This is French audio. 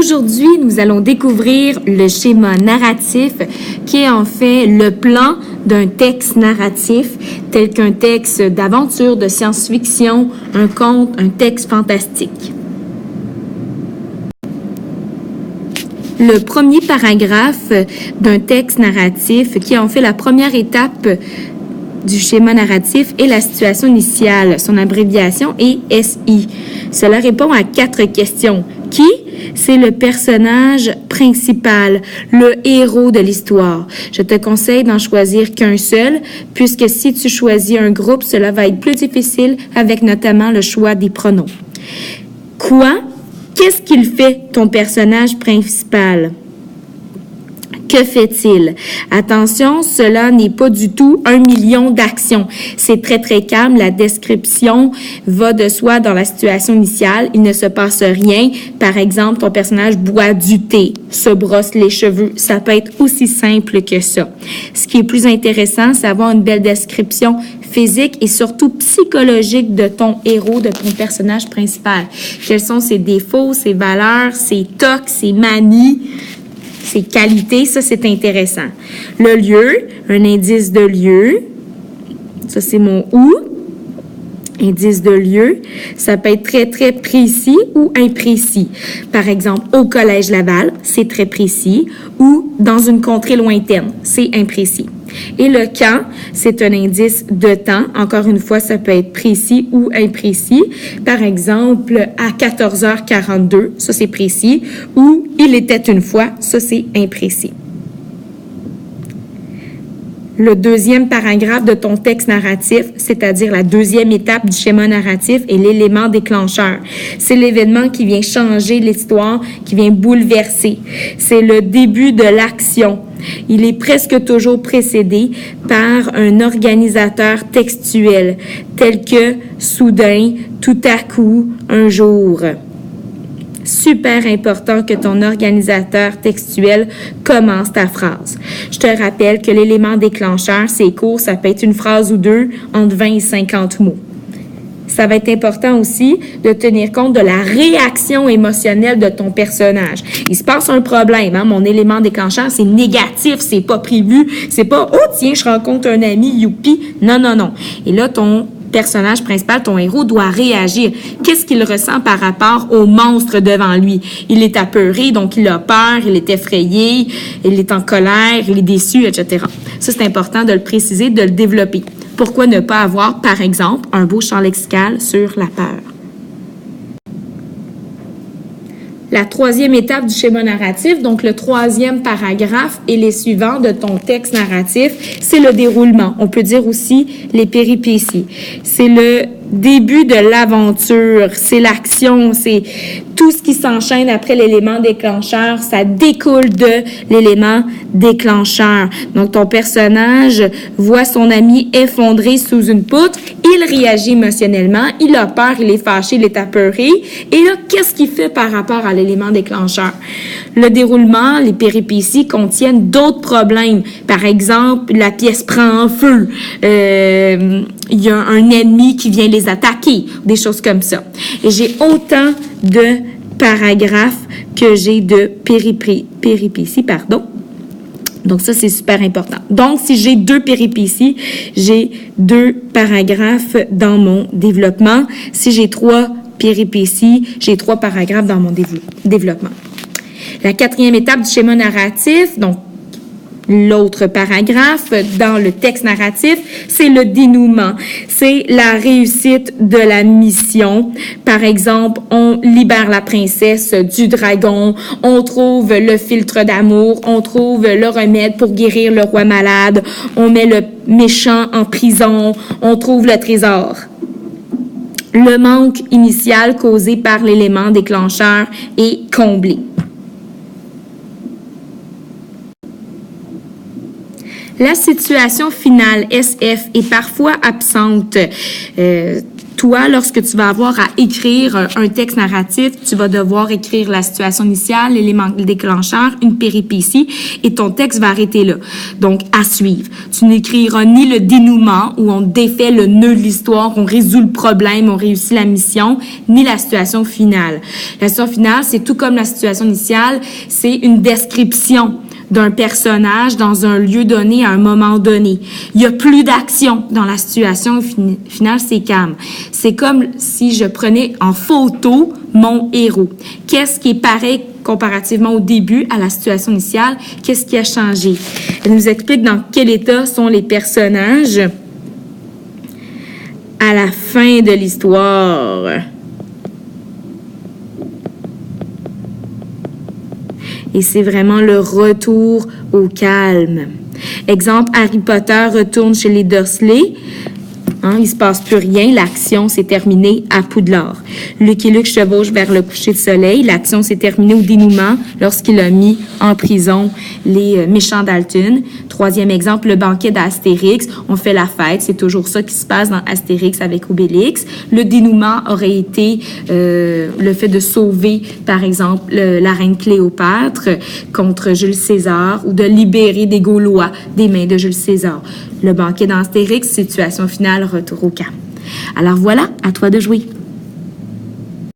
Aujourd'hui, nous allons découvrir le schéma narratif qui est en fait le plan d'un texte narratif tel qu'un texte d'aventure, de science-fiction, un conte, un texte fantastique. Le premier paragraphe d'un texte narratif qui est en fait la première étape du schéma narratif est la situation initiale. Son abréviation est SI. Cela répond à 4 questions. Qui? C'est le personnage principal, le héros de l'histoire. Je te conseille d'en choisir qu'un seul, puisque si tu choisis un groupe, cela va être plus difficile avec notamment le choix des pronoms. Quoi? Qu'est-ce qu'il fait, ton personnage principal? Que fait-il? Attention, cela n'est pas du tout 1 million d'actions. C'est très, très calme. La description va de soi dans la situation initiale. Il ne se passe rien. Par exemple, ton personnage boit du thé, se brosse les cheveux. Ça peut être aussi simple que ça. Ce qui est plus intéressant, c'est avoir une belle description physique et surtout psychologique de ton héros, de ton personnage principal. Quels sont ses défauts, ses valeurs, ses tocs, ses manies, ses qualités, ça c'est intéressant. Le lieu, un indice de lieu, ça c'est mon où, indice de lieu, ça peut être très très précis ou imprécis. Par exemple, au Collège Laval, c'est très précis, ou dans une contrée lointaine, c'est imprécis. Et le quand, c'est un indice de temps. Encore une fois, ça peut être précis ou imprécis. Par exemple, à 14h42, ça c'est précis, ou il était une fois, ça c'est imprécis. Le deuxième paragraphe de ton texte narratif, c'est-à-dire la deuxième étape du schéma narratif, est l'élément déclencheur. C'est l'événement qui vient changer l'histoire, qui vient bouleverser. C'est le début de l'action. Il est presque toujours précédé par un organisateur textuel, tel que soudain, tout à coup, un jour. Super important que ton organisateur textuel commence ta phrase. Je te rappelle que l'élément déclencheur, c'est court, ça peut être une phrase ou deux, entre 20 et 50 mots. Ça va être important aussi de tenir compte de la réaction émotionnelle de ton personnage. Il se passe un problème, hein? Mon élément déclencheur, c'est négatif, c'est pas prévu, c'est pas « Oh tiens, je rencontre un ami, youpi ». Non, non, non. Et là, ton personnage principal, ton héros, doit réagir. Qu'est-ce qu'il ressent par rapport au monstre devant lui? Il est apeuré, donc il a peur, il est effrayé, il est en colère, il est déçu, etc. Ça, c'est important de le préciser, de le développer. Pourquoi ne pas avoir, par exemple, un beau champ lexical sur la peur? La troisième étape du schéma narratif, donc le troisième paragraphe et les suivants de ton texte narratif, c'est le déroulement. On peut dire aussi les péripéties. C'est le début de l'aventure, c'est l'action, c'est tout ce qui s'enchaîne après l'élément déclencheur, ça découle de l'élément déclencheur. Donc, ton personnage voit son ami effondré sous une poutre, il réagit émotionnellement, il a peur, il est fâché, il est apeuré. Et là, qu'est-ce qu'il fait par rapport à l'élément déclencheur? Le déroulement, les péripéties contiennent d'autres problèmes. Par exemple, la pièce prend en feu, il y a un ennemi qui vient les attaquer, des choses comme ça. Et j'ai autant de paragraphes que j'ai de péripéties, pardon. Donc, ça, c'est super important. Donc, si j'ai 2 péripéties, j'ai 2 paragraphes dans mon développement. Si j'ai 3 péripéties, j'ai 3 paragraphes dans mon développement. La 4e étape du schéma narratif, donc, l'autre paragraphe dans le texte narratif, c'est le dénouement. C'est la réussite de la mission. Par exemple, on libère la princesse du dragon, on trouve le filtre d'amour, on trouve le remède pour guérir le roi malade, on met le méchant en prison, on trouve le trésor. Le manque initial causé par l'élément déclencheur est comblé. La situation finale, SF, est parfois absente. Toi, lorsque tu vas avoir à écrire un texte narratif, tu vas devoir écrire la situation initiale, l'élément déclencheur, une péripétie, et ton texte va arrêter là. Donc, à suivre. Tu n'écriras ni le dénouement, où on défait le nœud de l'histoire, on résout le problème, on réussit la mission, ni la situation finale. La situation finale, c'est tout comme la situation initiale, c'est une description d'un personnage dans un lieu donné à un moment donné. Il y a plus d'action dans la situation finale, c'est calme. C'est comme si je prenais en photo mon héros. Qu'est-ce qui est pareil comparativement au début à la situation initiale? Qu'est-ce qui a changé? Elle nous explique dans quel état sont les personnages à la fin de l'histoire. Et c'est vraiment le retour au calme. Exemple, Harry Potter retourne chez les Dursley. Il se passe plus rien, l'action s'est terminée à Poudlard. Luke et Luke chevauchent vers le coucher de soleil, l'action s'est terminée au dénouement lorsqu'il a mis en prison les méchants Dalton. Troisième exemple, le banquet d'Astérix, on fait la fête, c'est toujours ça qui se passe dans Astérix avec Obélix. Le dénouement aurait été le fait de sauver, par exemple, la reine Cléopâtre contre Jules César ou de libérer des Gaulois des mains de Jules César. Le banquet d'Astérix, situation finale, retour au camp. Alors voilà, à toi de jouer.